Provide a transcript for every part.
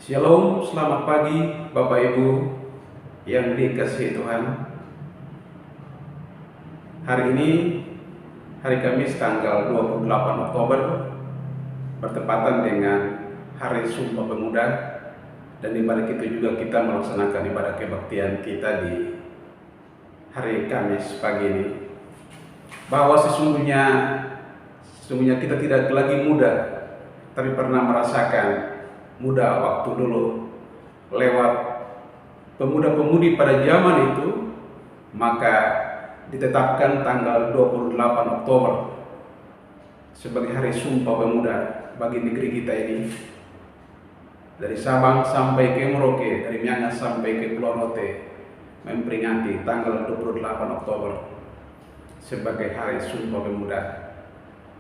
Shalom, selamat pagi Bapak Ibu yang dikasihi Tuhan. Hari ini hari Kamis tanggal 28 Oktober bertepatan dengan Hari Sumpah Pemuda, dan di balik itu juga kita melaksanakan ibadah kebaktian kita di hari Kamis pagi ini. Bahwa sesungguhnya kita tidak lagi muda, tapi pernah merasakan muda waktu dulu lewat pemuda-pemudi pada zaman itu, maka ditetapkan tanggal 28 Oktober sebagai hari Sumpah Pemuda bagi negeri kita ini. Dari Sabang sampai ke Merauke, dari Miangas sampai ke Pulau Rote, memperingati tanggal 28 Oktober sebagai hari Sumpah Pemuda.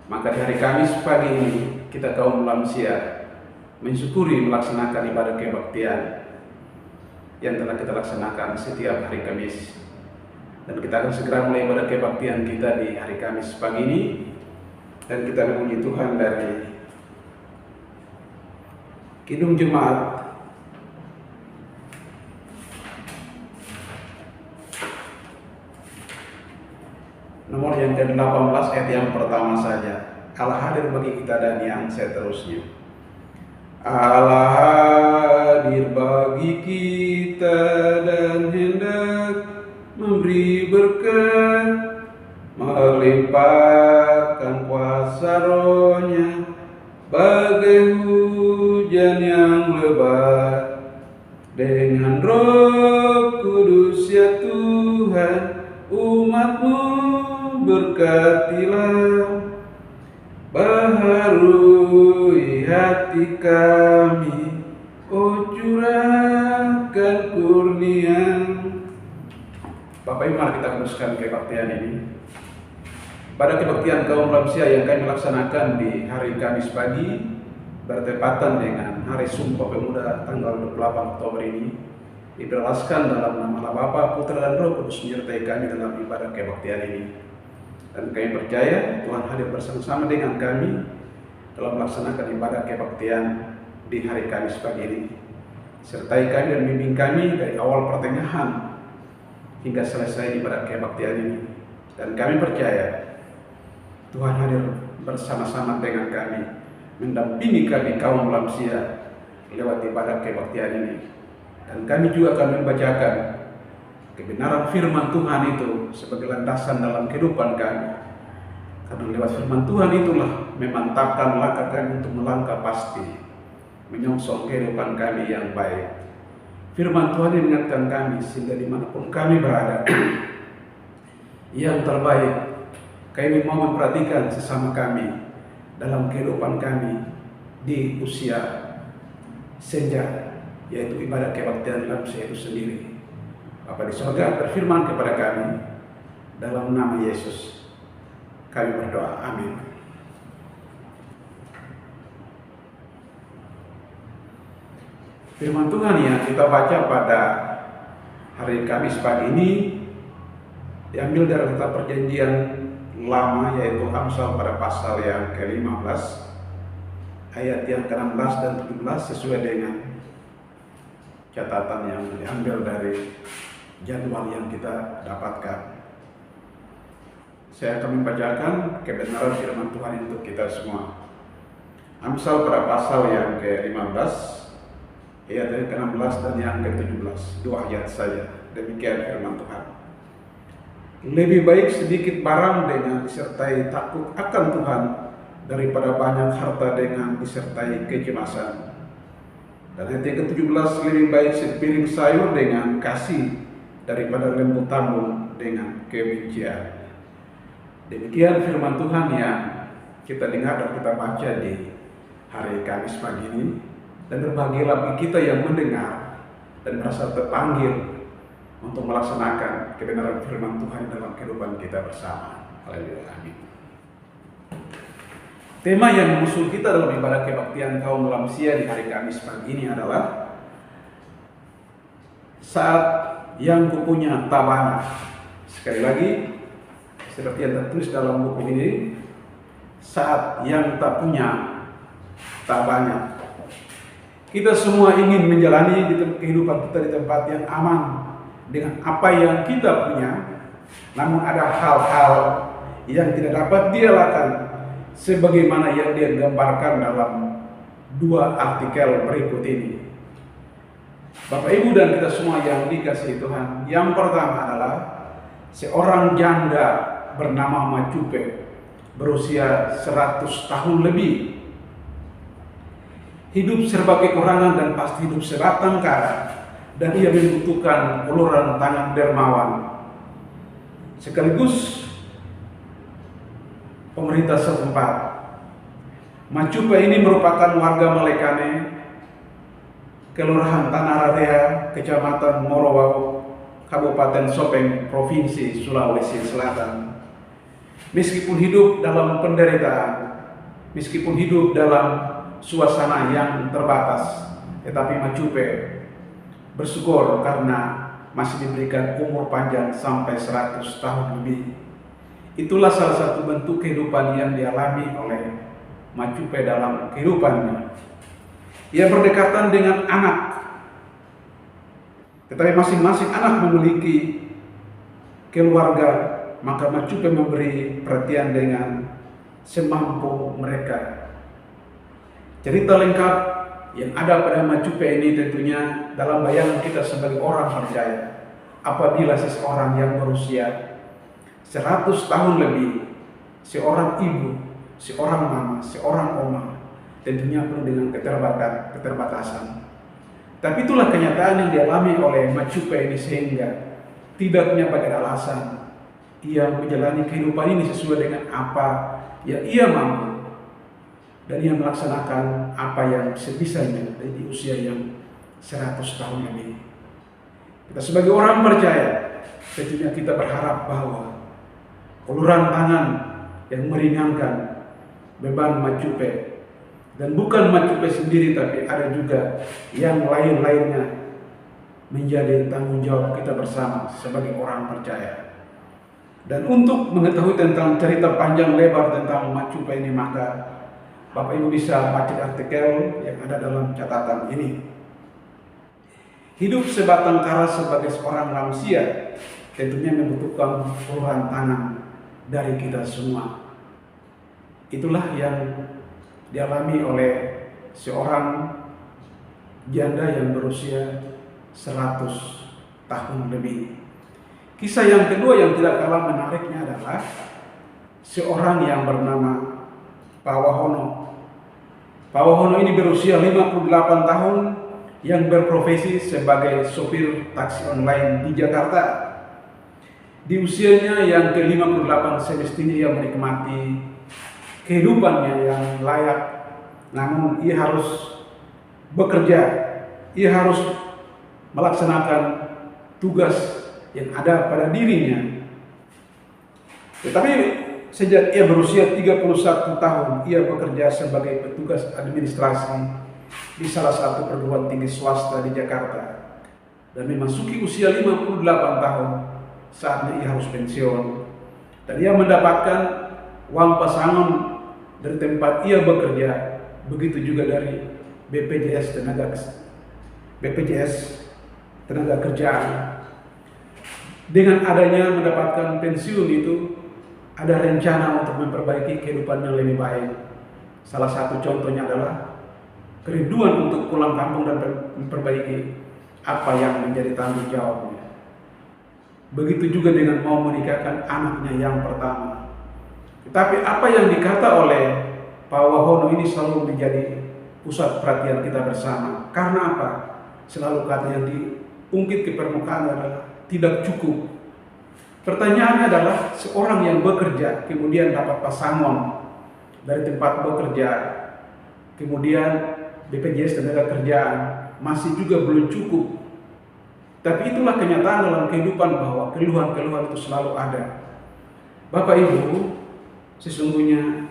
Maka di hari Kamis pagi ini kita kaum lansia mensyukuri melaksanakan ibadah kebaktian yang telah kita laksanakan setiap hari Kamis, dan kita akan segera mulai ibadah kebaktian kita di hari Kamis pagi ini, dan kita memuji Tuhan dari Kidung Jemaat nomor yang ke-18 ayat yang pertama saja. Allah hadir bagi kita dan yang seterusnya. Allah hadir bagi kita dan hendak memberi berkat, melimpahkan kuasa Roh-Nya bagai hujan yang lebat. Dengan Roh Kudus ya Tuhan, umat-Mu berkatilah. Baharui hati kami, oh curahkan kurnia. Bapak Ibu, mari kita teruskan kebaktian ini. Pada kebaktian kaum lansia yang kami laksanakan di hari Kamis pagi bertepatan dengan Hari Sumpah Pemuda tanggal 28 Oktober ini, diberlaskan dalam nama Bapa, Putra dan Roh Kudus menyertai kami dalam ibadah kebaktian ini. Dan kami percaya Tuhan hadir bersama-sama dengan kami dalam melaksanakan ibadah kebaktian di hari Kamis pagi ini. Sertai kami dan bimbing kami dari awal pertengahan hingga selesai ibadah kebaktian ini. Dan kami percaya Tuhan hadir bersama-sama dengan kami, mendampingi kami kaum lansia lewat ibadah kebaktian ini. Dan kami juga akan membacakan kebenaran firman Tuhan itu sebagai landasan dalam kehidupan kami. Karena lewat firman Tuhan itulah memantapkan langkah kami untuk melangkah pasti, menyongsong kehidupan kami yang baik. Firman Tuhan yang mengingatkan kami sehingga dimanapun kami berada, yang terbaik kami mau memperhatikan sesama kami dalam kehidupan kami di usia senja, yaitu ibadah kebaktian lansia itu sendiri. Bapa di surga berfirman kepada kami, dalam nama Yesus kami berdoa, amin. Firman Tuhan yang kita baca pada hari Kamis pagi ini diambil dari kitab Perjanjian Lama, yaitu Amsal pada pasal yang ke-15 ayat yang ke-16 dan 17, sesuai dengan catatan yang diambil dari jadwal yang kita dapatkan. Saya akan membacakan kebenaran firman Tuhan untuk kita semua. Amsal pada pasal yang ke-15 ayat yang ke-16 dan yang ke-17, 2 ayat saja. Demikian firman Tuhan. Lebih baik sedikit barang dengan disertai takut akan Tuhan daripada banyak harta dengan disertai kecemasan. Dan ayat yang ke-17, lebih baik sepiring sayur dengan kasih daripada lembu tambun dengan kebencian. Demikian firman Tuhan yang kita dengar dan kita baca di hari Kamis pagi ini. Dan berbahagialah bagi kita yang mendengar dan merasa terpanggil untuk melaksanakan kebenaran firman Tuhan dalam kehidupan kita bersama. Haleluya, amin. Tema yang mengusung kita dalam ibadah kebaktian kaum lansia di hari Kamis pagi ini adalah saat yang kupunya tak banyak. Sekali lagi, seperti yang tertulis dalam buku ini, saat yang tak punya tak banyak. Kita semua ingin menjalani kehidupan kita di tempat yang aman dengan apa yang kita punya, namun ada hal-hal yang tidak dapat dia lakukan sebagaimana yang dia gambarkan dalam dua artikel berikut ini. Bapak Ibu dan kita semua yang dikasihi Tuhan, yang pertama adalah seorang janda bernama Macupe berusia 100 tahun lebih. Hidup serba kekurangan dan pasti hidup sebatang kara, dan ia membutuhkan uluran tangan dermawan. Sekaligus pemerintah setempat. Macupe ini merupakan warga Malekane, Kelurahan Tanah Rarea, Kecamatan Morowao, Kabupaten Sopeng, Provinsi Sulawesi Selatan. Meskipun hidup dalam penderitaan, meskipun hidup dalam suasana yang terbatas, tetapi Macupe bersyukur karena masih diberikan umur panjang sampai 100 tahun lebih. Itulah salah satu bentuk kehidupan yang dialami oleh Macupe dalam kehidupannya. Ia berdekatan dengan anak, tetapi masing-masing anak memiliki keluarga, maka Macupe memberi perhatian dengan semampu mereka. Cerita lengkap yang ada pada Macupe ini tentunya dalam bayangan kita sebagai orang percaya. Apabila seseorang yang berusia 100 tahun lebih, seorang ibu, seorang mama, seorang oma, tentunya penuh dengan keterbatasan. Tapi itulah kenyataan yang dialami oleh Macupe ini, sehingga tidak punya banyak alasan ia menjalani kehidupan ini sesuai dengan apa yang ia mampu, dan ia melaksanakan apa yang sebisanya di usia yang 100 tahun lebih. Kita sebagai orang percaya, tentunya kita berharap bahwa uluran tangan yang meringankan beban Macupe, dan bukan Macupe sendiri, tapi ada juga yang lain-lainnya, menjadi tanggung jawab kita bersama sebagai orang percaya. Dan untuk mengetahui tentang cerita panjang lebar tentang Macupe ini, maka Bapak Ibu bisa baca artikel yang ada dalam catatan ini. Hidup sebatang kara sebagai seorang manusia tentunya membutuhkan uluran tangan dari kita semua. Itulah yang dialami oleh seorang janda yang berusia 100 tahun lebih. Kisah yang kedua yang tidak kalah menariknya adalah seorang yang bernama Pak Wahono. Pak Wahono ini berusia 58 tahun yang berprofesi sebagai sopir taksi online di Jakarta. Di usianya yang ke-58 semestinya ia menikmati kehidupannya yang layak, namun ia harus bekerja, ia harus melaksanakan tugas yang ada pada dirinya. Tetapi sejak ia berusia 31 tahun, ia bekerja sebagai petugas administrasi di salah satu perguruan tinggi swasta di Jakarta. Dan memasuki usia 58 tahun, saatnya ia harus pensiun. Dan ia mendapatkan uang pesangon dari tempat ia bekerja, begitu juga dari BPJS Tenaga Kerjaan. Dengan adanya mendapatkan pensiun itu, ada rencana untuk memperbaiki kehidupan yang lebih baik. Salah satu contohnya adalah kerinduan untuk pulang kampung dan memperbaiki apa yang menjadi tanggung jawabnya. Begitu juga dengan mau menikahkan anaknya yang pertama. Tetapi apa yang dikata oleh Pak Wahono ini selalu menjadi pusat perhatian kita bersama. Karena apa? Selalu kata yang diungkit ke permukaan adalah tidak cukup. Pertanyaannya adalah seorang yang bekerja kemudian dapat pesangon dari tempat bekerja, kemudian BPJS Tenaga Kerjaan, masih juga belum cukup. Tapi itulah kenyataan dalam kehidupan bahwa keluhan-keluhan itu selalu ada. Bapak Ibu, sesungguhnya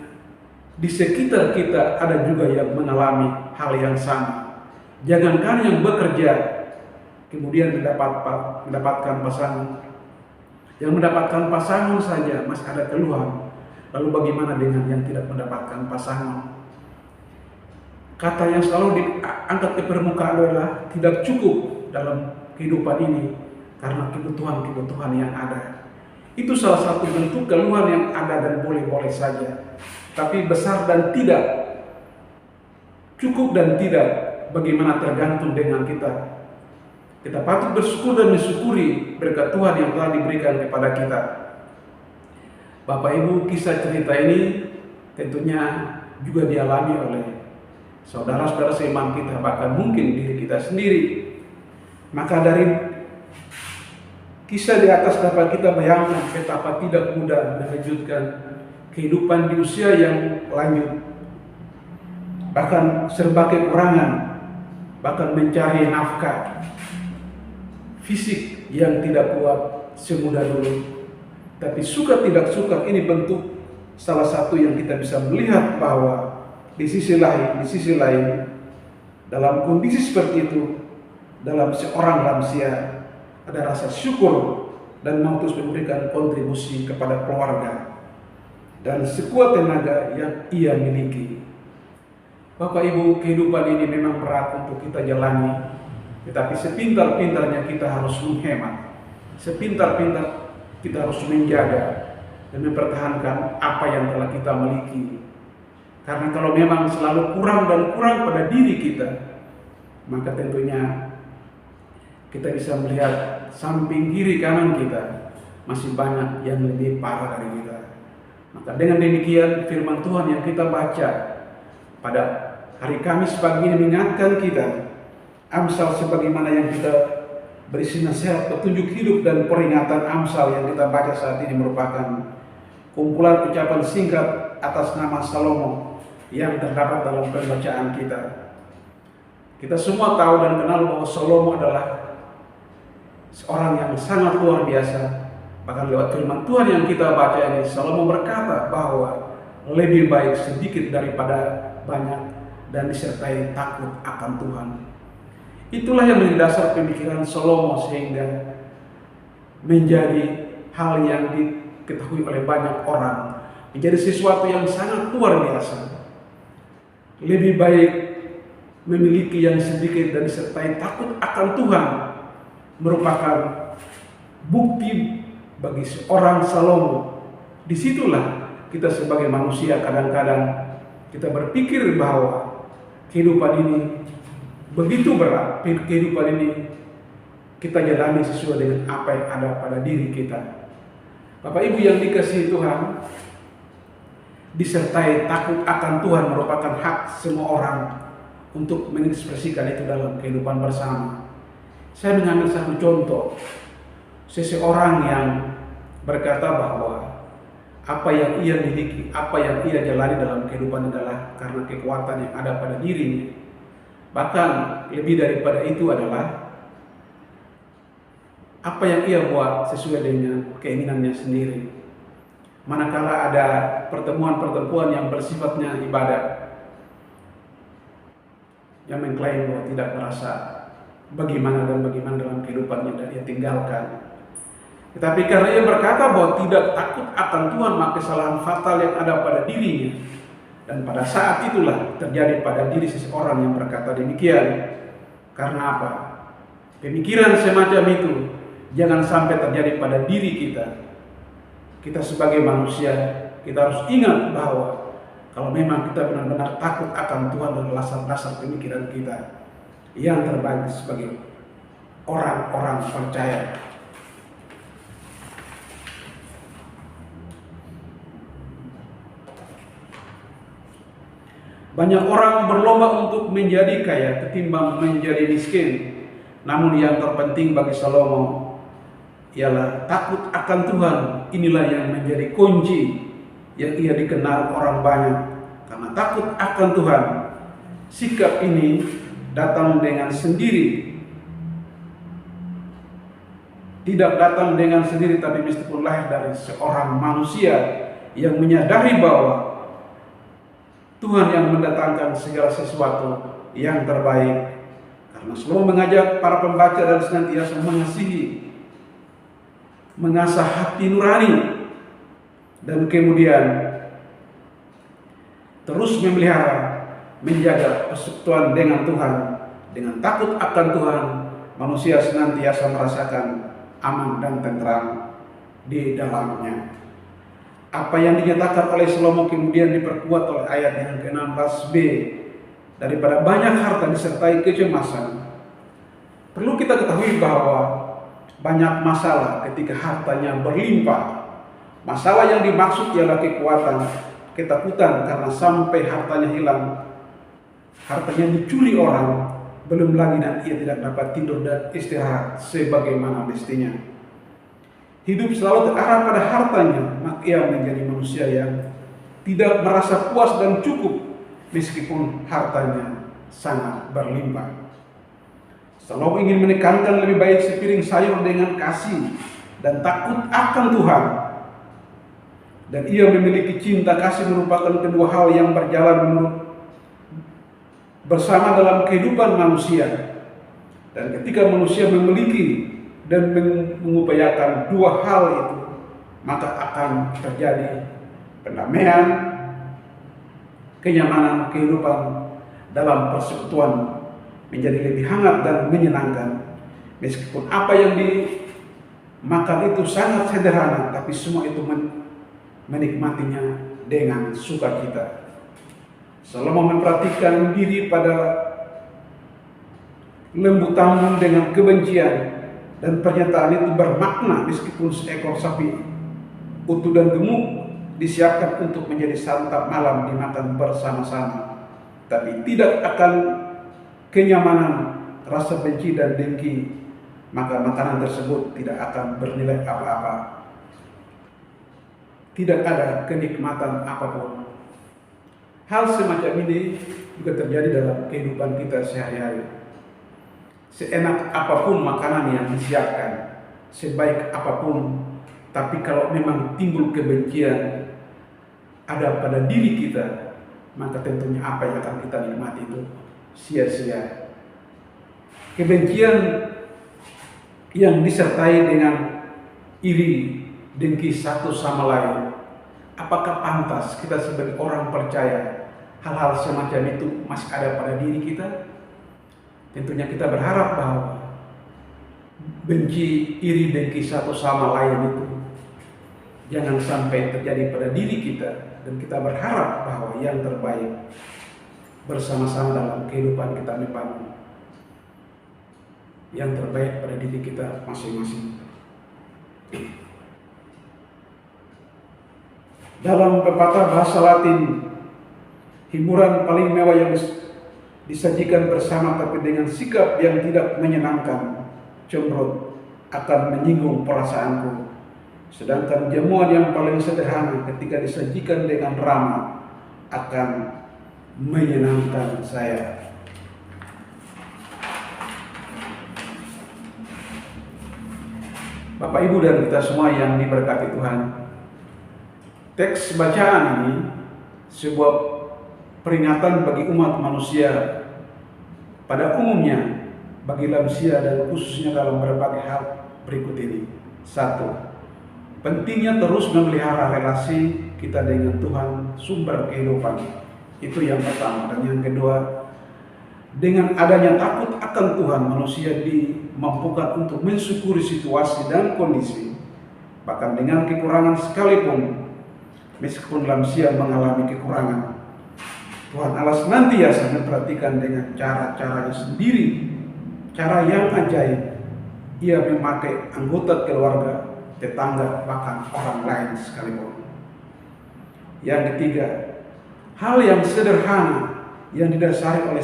di sekitar kita ada juga yang mengalami hal yang sama. Jangankan yang bekerja kemudian mendapatkan pasangan, yang mendapatkan pasangan saja masih ada keluhan. Lalu bagaimana dengan yang tidak mendapatkan pasangan? Kata yang selalu diangkat ke permukaan adalah tidak cukup dalam kehidupan ini karena kebutuhan-kebutuhan yang ada. Itu salah satu bentuk keluhan yang ada dan boleh-boleh saja. Tapi besar dan tidak, cukup dan tidak, bagaimana tergantung dengan kita. Kita patut bersyukur dan mensyukuri berkat Tuhan yang telah diberikan kepada kita. Bapak Ibu, kisah cerita ini tentunya juga dialami oleh saudara-saudara seiman kita, bahkan mungkin diri kita sendiri. Maka dari kisah di atas dapat kita bayangkan betapa tidak mudah mewujudkan kehidupan di usia yang lanjut, bahkan serba kekurangan, bahkan mencari nafkah, fisik yang tidak kuat semudah dulu. Tapi suka tidak suka ini bentuk salah satu yang kita bisa melihat bahwa di sisi lain dalam kondisi seperti itu, dalam seorang lansia ada rasa syukur dan mau terus memberikan kontribusi kepada keluarga dan sekuat tenaga yang ia miliki. Bapak Ibu, kehidupan ini memang berat untuk kita jalani, tetapi sepintar-pintarnya kita harus menghemat, sepintar-pintar kita harus menjaga dan mempertahankan apa yang telah kita miliki. Karena kalau memang selalu kurang dan kurang pada diri kita, maka tentunya kita bisa melihat samping kiri kanan kita masih banyak yang lebih parah dari kita. Maka dengan demikian firman Tuhan yang kita baca pada hari Kamis pagi ini mengingatkan kita, Amsal sebagaimana yang kita berisi nasihat, petunjuk hidup dan peringatan. Amsal yang kita baca saat ini merupakan kumpulan ucapan singkat atas nama Salomo yang terdapat dalam pembacaan kita. Kita semua tahu dan kenal bahwa Salomo adalah seorang yang sangat luar biasa. Bahkan lewat firman Tuhan yang kita baca ini, Salomo berkata bahwa lebih baik sedikit daripada banyak dan disertai takut akan Tuhan. Itulah yang menjadi dasar pemikiran Salomo sehingga menjadi hal yang diketahui oleh banyak orang, menjadi sesuatu yang sangat luar biasa. Lebih baik memiliki yang sedikit dan disertai takut akan Tuhan merupakan bukti bagi seorang Salomo. Disitulah kita sebagai manusia kadang-kadang kita berpikir bahwa kehidupan ini begitu berat, kehidupan ini kita jalani sesuai dengan apa yang ada pada diri kita. Bapak Ibu yang dikasihi Tuhan, disertai takut akan Tuhan merupakan hak semua orang untuk mengekspresikan itu dalam kehidupan bersama. Saya mengambil satu contoh, seseorang yang berkata bahwa apa yang ia miliki, apa yang ia jalani dalam kehidupan adalah karena kekuatan yang ada pada dirinya. Bahkan lebih daripada itu adalah apa yang ia buat sesuai dengan keinginannya sendiri. Manakala ada pertemuan-pertemuan yang bersifatnya ibadah, yang mengklaim bahwa tidak merasa bagaimana dalam kehidupannya dan ia tinggalkan. Tetapi karena ia berkata bahwa tidak takut akan Tuhan, maka kesalahan fatal yang ada pada dirinya. Dan pada saat itulah terjadi pada diri seseorang yang berkata demikian. Karena apa? Pemikiran semacam itu jangan sampai terjadi pada diri kita. Kita sebagai manusia, kita harus ingat bahwa kalau memang kita benar-benar takut akan Tuhan dan dasar-dasar pemikiran kita yang terbaik sebagai orang-orang percaya. Banyak orang berlomba untuk menjadi kaya ketimbang menjadi miskin. Namun yang terpenting bagi Salomo ialah takut akan Tuhan. Inilah yang menjadi kunci yang ia dikenal orang banyak. Karena takut akan Tuhan, sikap ini datang dengan sendiri. Tidak datang dengan sendiri, tapi meskipun lahir dari seorang manusia yang menyadari bahwa Tuhan yang mendatangkan segala sesuatu yang terbaik. Karena selalu mengajak para pembaca dan senantiasa mengasihi, mengasah hati nurani, dan kemudian terus memelihara menjaga persekutuan dengan Tuhan, dengan takut akan Tuhan, manusia senantiasa merasakan aman dan tentram di dalamnya. Apa yang dinyatakan oleh Salomo kemudian diperkuat oleh ayat yang ke-16b, daripada banyak harta disertai kecemasan. Perlu kita ketahui bahwa banyak masalah ketika hartanya berlimpah. Masalah yang dimaksud ialah kekuatan, ketakutan karena sampai hartanya hilang, hartanya dicuri orang, belum lagi dan ia tidak dapat tidur dan istirahat sebagaimana mestinya. Hidup selalu terarah pada hartanya, maka ia menjadi manusia yang tidak merasa puas dan cukup meskipun hartanya sangat berlimpah. Salomo ingin menekankan lebih baik sepiring sayur dengan kasih dan takut akan Tuhan. Dan ia memiliki cinta kasih merupakan kedua hal yang berjalan bersama dalam kehidupan manusia. Dan ketika manusia memiliki dan mengupayakan dua hal itu, maka akan terjadi pendamaian, kenyamanan kehidupan dalam persekutuan menjadi lebih hangat dan menyenangkan. Meskipun apa yang dimakan itu sangat sederhana, tapi semua itu menikmatinya dengan sukacita. Salomo memperhatikan diri pada lembut tamun dengan kebencian, dan pernyataan itu bermakna meskipun seekor sapi utuh dan gemuk disiapkan untuk menjadi santap malam dimakan bersama-sama, tapi tidak akan kenyamanan, rasa benci dan dengki, maka makanan tersebut tidak akan bernilai apa-apa. Tidak ada kenikmatan apapun. Hal semacam ini juga terjadi dalam kehidupan kita sehari-hari. Seenak apapun makanan yang disiapkan, sebaik apapun, tapi kalau memang timbul kebencian ada pada diri kita, maka tentunya apa yang akan kita nikmati itu sia-sia. Kebencian yang disertai dengan iri, dengki satu sama lain, apakah pantas kita sebagai orang percaya hal-hal semacam itu masih ada pada diri kita? Tentunya kita berharap bahwa benci, iri, dengki satu sama lain itu jangan sampai terjadi pada diri kita, dan kita berharap bahwa yang terbaik bersama-sama dalam kehidupan kita membangun yang terbaik pada diri kita masing-masing. Dalam pepatah bahasa Latin, hiburan paling mewah yang disajikan bersama tapi dengan sikap yang tidak menyenangkan, cemberut, akan menyinggung perasaanku. Sedangkan jamuan yang paling sederhana ketika disajikan dengan ramah akan menyenangkan saya. Bapak, Ibu, dan kita semua yang diberkati Tuhan, teks bacaan ini sebuah peringatan bagi umat manusia pada umumnya, bagi lansia dan khususnya dalam berbagai hal berikut ini. 1. Pentingnya terus memelihara relasi kita dengan Tuhan, sumber kehidupan. Itu yang pertama. Dan yang kedua, dengan adanya takut akan Tuhan, manusia dimampukan untuk mensyukuri situasi dan kondisi, bahkan dengan kekurangan sekalipun. Meskipun lansia mengalami kekurangan, Tuhan Allah senantiasa memperhatikan dengan cara-caranya sendiri, cara yang ajaib. Ia memakai anggota keluarga, tetangga, bahkan orang lain sekalipun. Yang ketiga, hal yang sederhana yang didasari oleh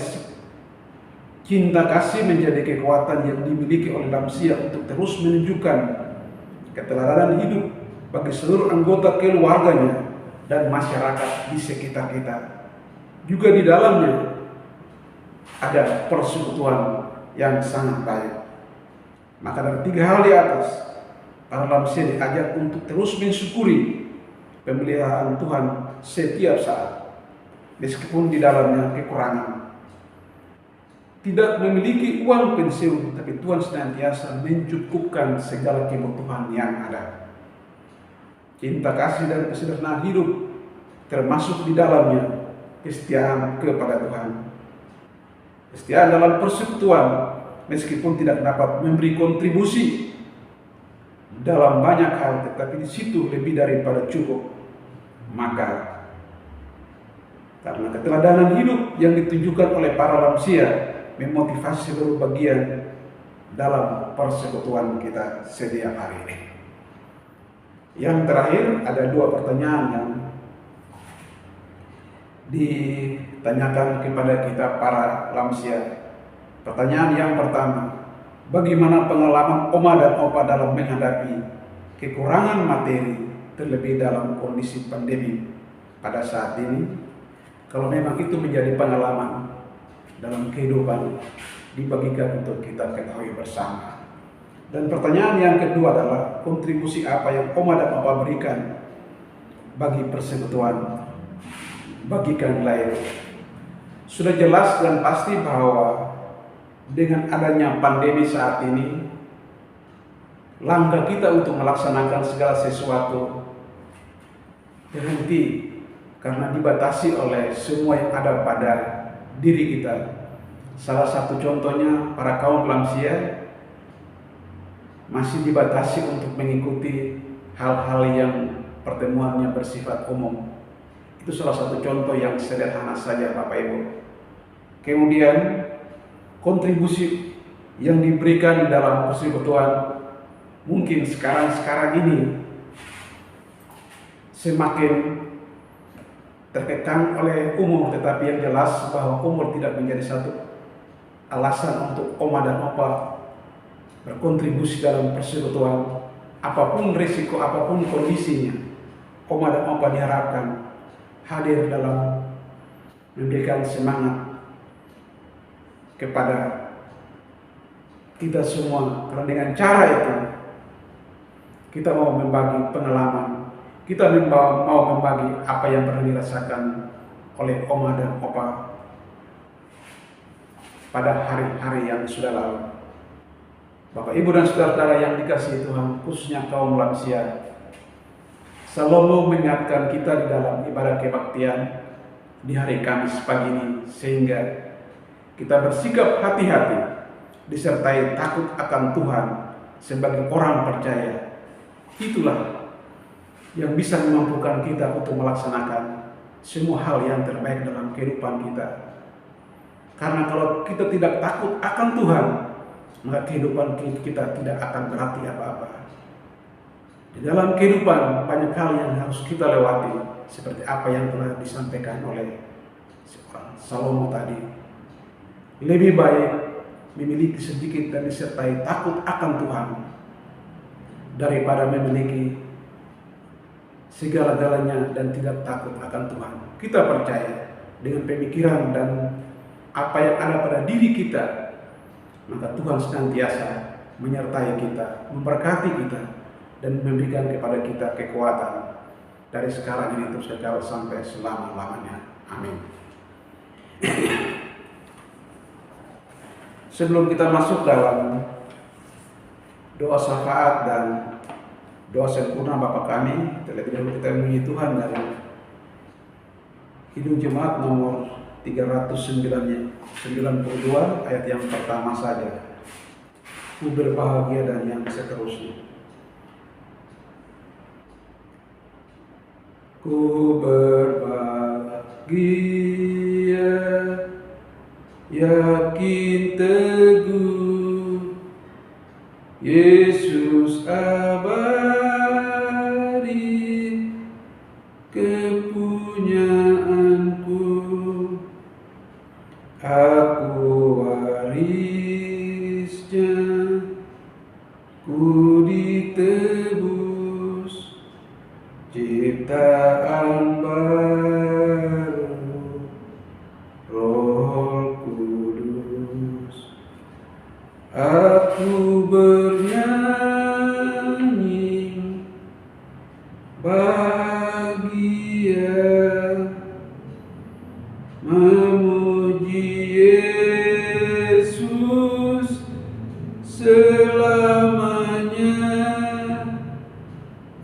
cinta kasih menjadi kekuatan yang dimiliki oleh lansia untuk terus menunjukkan keteladanan hidup bagi seluruh anggota keluarganya dan masyarakat di sekitar kita. Juga di dalamnya ada persekutuan yang sangat baik. Maka dari 3 hal di atas, para lansia diajak untuk terus mensyukuri pemeliharaan Tuhan setiap saat, meskipun di dalamnya kekurangan. Tidak memiliki uang pensiun, tapi Tuhan senantiasa mencukupkan segala kebutuhan yang ada. Cinta kasih dan kesederhanaan hidup termasuk di dalamnya kesetiaan kepada Tuhan. Kesetiaan dalam persekutuan, meskipun tidak dapat memberi kontribusi dalam banyak hal, tetapi di situ lebih daripada cukup. Maka karena keteladanan hidup yang ditunjukkan oleh para lansia memotivasi seluruh bagian dalam persekutuan kita setiap hari ini. Yang terakhir, ada dua pertanyaan yang ditanyakan kepada kita para lansia. Pertanyaan yang pertama, bagaimana pengalaman oma dan opa dalam menghadapi kekurangan materi, terlebih dalam kondisi pandemi pada saat ini? Kalau memang itu menjadi pengalaman dalam kehidupan, dibagikan untuk kita ketahui bersama. Dan pertanyaan yang kedua adalah, kontribusi apa yang oma dan opa berikan bagi persekutuan, bagikan lain. Sudah jelas dan pasti bahwa dengan adanya pandemi saat ini, langkah kita untuk melaksanakan segala sesuatu berhenti karena dibatasi oleh semua yang ada pada diri kita. Salah satu contohnya, para kaum lansia masih dibatasi untuk mengikuti hal-hal yang pertemuannya bersifat umum. Itu salah satu contoh yang sederhana saja, Bapak Ibu. Kemudian kontribusi yang diberikan dalam persekutuan mungkin sekarang ini semakin terkekang oleh umur, tetapi yang jelas bahwa umur tidak menjadi satu alasan untuk oma dan opa berkontribusi dalam persekutuan. Apapun risiko, apapun kondisinya, oma dan opa diharapkan hadir dalam memberikan semangat kepada kita semua, karena dengan cara itu kita mau membagi pengalaman, kita mau membagi apa yang pernah dirasakan oleh oma dan opa pada hari-hari yang sudah lalu. Bapak, Ibu, dan saudara-saudara yang dikasihi Tuhan, khususnya kaum lansia, selalu mengingatkan kita di dalam ibadah kebaktian di hari Kamis pagi ini, sehingga kita bersikap hati-hati, disertai takut akan Tuhan sebagai orang percaya. Itulah yang bisa memampukan kita untuk melaksanakan semua hal yang terbaik dalam kehidupan kita. Karena kalau kita tidak takut akan Tuhan, maka kehidupan kita tidak akan berarti apa-apa. Di dalam kehidupan banyak hal yang harus kita lewati, seperti apa yang telah disampaikan oleh seorang Salomo tadi. Lebih baik memiliki sedikit dan disertai takut akan Tuhan daripada memiliki segala-galanya dan tidak takut akan Tuhan. Kita percaya dengan pemikiran dan apa yang ada pada diri kita, maka Tuhan senantiasa menyertai kita, memberkati kita, dan memberikan kepada kita kekuatan dari sekarang ini terus saja sampai selama-lamanya. Amin. Sebelum kita masuk dalam doa syafaat dan doa sempurna Bapa kami, terlebih dahulu kita memuji Tuhan dari Kidung Jemaat nomor 392 ayat yang pertama saja. Ku berbahagia dan yang seterusnya. Ku berbahagia, yakin teguh, Yesus abadi, kepunyaanku, aku warisnya, ku ditebus, ciptaan baru, Roh Kudus. Aku bernyanyi bahagia, memuji Yesus selamanya.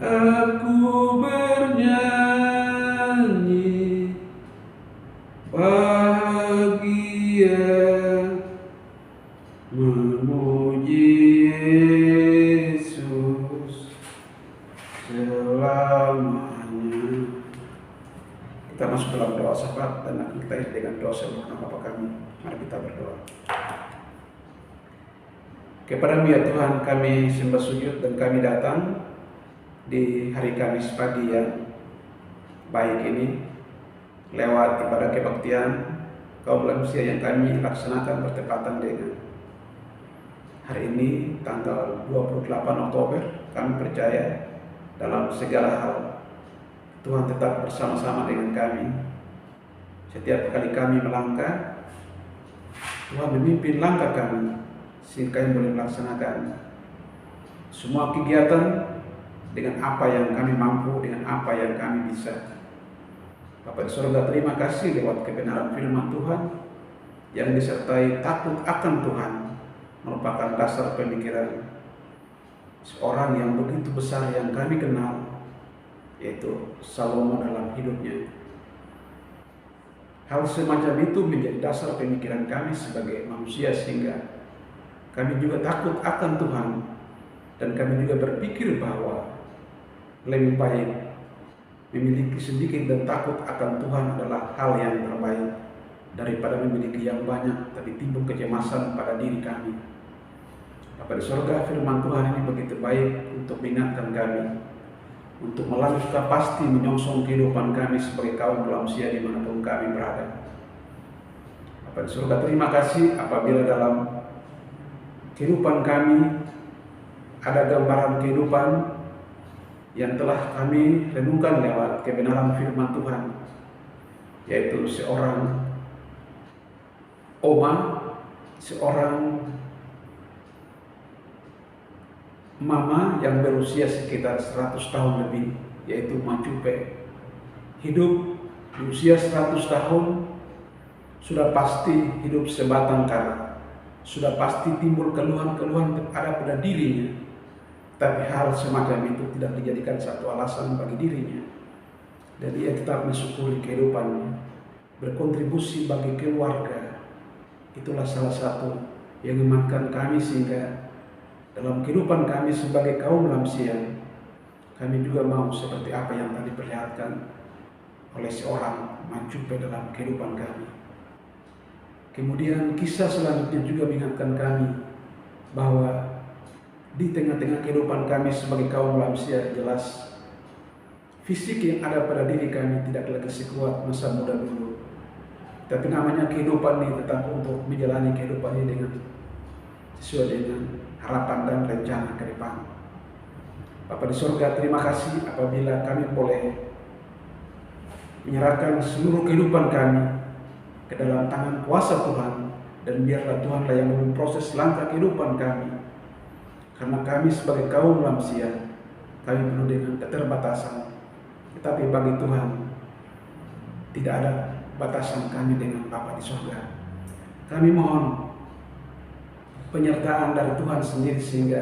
Aku bernyanyi memuji Yesus selamanya. Kita masuk dalam doa syafaat dan akan kita isi dengan doa sembahna Bapa kami. Mari kita berdoa. Kepada-Mu ya Tuhan, kami sembah sujud dan kami datang di hari Kamis pagi yang baik ini lewat ibadah kebaktian kaum lansia yang kami laksanakan bertepatan dengan hari ini tanggal 28 Oktober. Kami percaya dalam segala hal Tuhan tetap bersama-sama dengan kami. Setiap kali kami melangkah, Tuhan memimpin langkah kami sehingga kami boleh melaksanakan semua kegiatan dengan apa yang kami mampu, dengan apa yang kami bisa. Bapa di surga, terima kasih lewat kebenaran firman Tuhan yang disertai takut akan Tuhan merupakan dasar pemikiran seorang yang begitu besar yang kami kenal, yaitu Salomo dalam hidupnya. Hal semacam itu menjadi dasar pemikiran kami sebagai manusia sehingga kami juga takut akan Tuhan dan kami juga berpikir bahwa lebih baik memiliki sedikit dan takut akan Tuhan adalah hal yang terbaik daripada memiliki yang banyak tapi timbul kecemasan pada diri kami. Bapa di surga, firman Tuhan ini begitu baik untuk mengingatkan kami, untuk melalui suka pasti menyongsong kehidupan kami sebagai kaum manusia dimanapun kami berada. Bapa di surga, terima kasih apabila dalam kehidupan kami ada gambaran kehidupan yang telah kami renungkan lewat kebenaran firman Tuhan, yaitu seorang oma, seorang mama yang berusia sekitar 100 tahun lebih, yaitu Macupe. Hidup di usia 100 tahun sudah pasti hidup sebatang kara, sudah pasti timbul keluhan-keluhan ada pada dirinya. Tapi hal semacam itu tidak dijadikan satu alasan bagi dirinya. Dan dia tetap mensyukuri kehidupannya, berkontribusi bagi keluarga. Itulah salah satu yang mengingatkan kami sehingga dalam kehidupan kami sebagai kaum lansia, kami juga mau seperti apa yang tadi diperlihatkan oleh seorang Macupe dalam kehidupan kami. Kemudian kisah selanjutnya juga mengingatkan kami bahwa di tengah-tengah kehidupan kami sebagai kaum lansia, jelas fisik yang ada pada diri kami tidak lagi sekuat masa muda dulu. Tapi namanya kehidupan ini tetap untuk menjalani kehidupan ini dengan sesuai dengan harapan dan rencana ke depan. Bapa di surga, terima kasih apabila kami boleh menyerahkan seluruh kehidupan kami ke dalam tangan kuasa Tuhan, dan biarlah Tuhanlah yang memproses langkah kehidupan kami. Karena kami sebagai kaum lansia, kami penuh dengan keterbatasan. Tetapi bagi Tuhan, tidak ada batasan kami dengan Bapa di surga. Kami mohon penyertaan dari Tuhan sendiri sehingga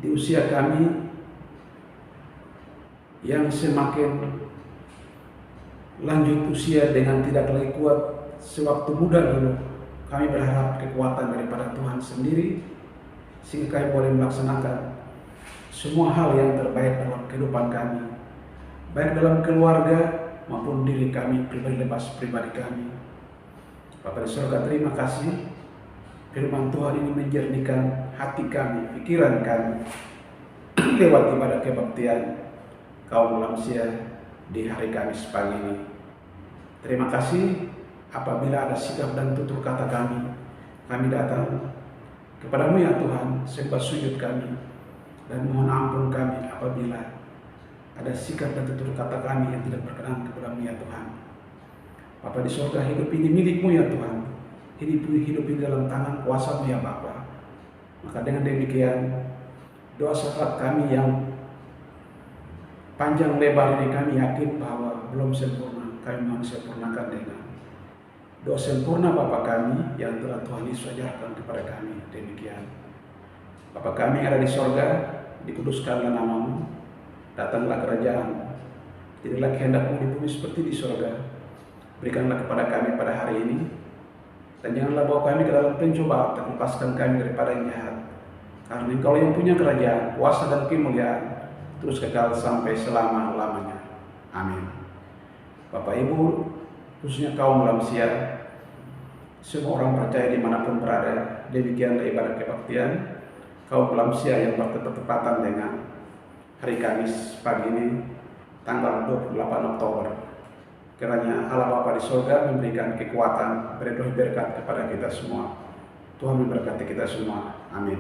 di usia kami yang semakin lanjut usia dengan tidak lagi kuat sewaktu muda dulu, kami berharap kekuatan daripada Tuhan sendiri sehingga kami boleh melaksanakan semua hal yang terbaik dalam kehidupan kami, baik dalam keluarga maupun diri kami pribadi, pribadi kami. Bapa di surga, terima kasih firman Tuhan ini menjernihkan hati kami, pikiran kami lewat ibadah kebaktian kaum lansia di hari Kamis pagi ini. Terima kasih apabila ada sikap dan tutur kata kami datang kepada-Mu ya Tuhan, sembah sujud kami dan mohon ampun kami apabila ada sikap dan tutur kata kami yang tidak berkenan kepada-Mu ya Tuhan. Bapa di surga, hidup ini milik-Mu ya Tuhan. Hidup ini dalam tangan kuasa-Mu ya Bapa. Maka dengan demikian, doa syafaat kami yang panjang lebar ini kami yakin bahwa belum sempurna, kami mohon sempurnakan dengan doa sempurna Bapa kami yang telah Tuhan Yesus ajarkan kepada kami. Demikian. Bapa kami yang ada di sorga, dikuduskanlah nama-Mu, datanglah kerajaan, jadilah kehendak-Mu di bumi seperti di sorga. Berikanlah kepada kami pada hari ini Dan janganlah bawa kami ke dalam pencobaan, tapi lepaskan kami daripada yang jahat. Karena Engkau yang punya kerajaan, kuasa dan kemuliaan, terus kekal sampai selama-lamanya. Amin. Bapak Ibu, khususnya kaum lansia, semua orang percaya dimanapun berada, demikianlah ibadah kebaktian kaum lansia yang bertepatan dengan hari Kamis pagi ini, tanggal 28 Oktober. Kiranya Allah Bapa di surga memberikan kekuatan, beri berkat kepada kita semua. Tuhan memberkati kita semua. Amin.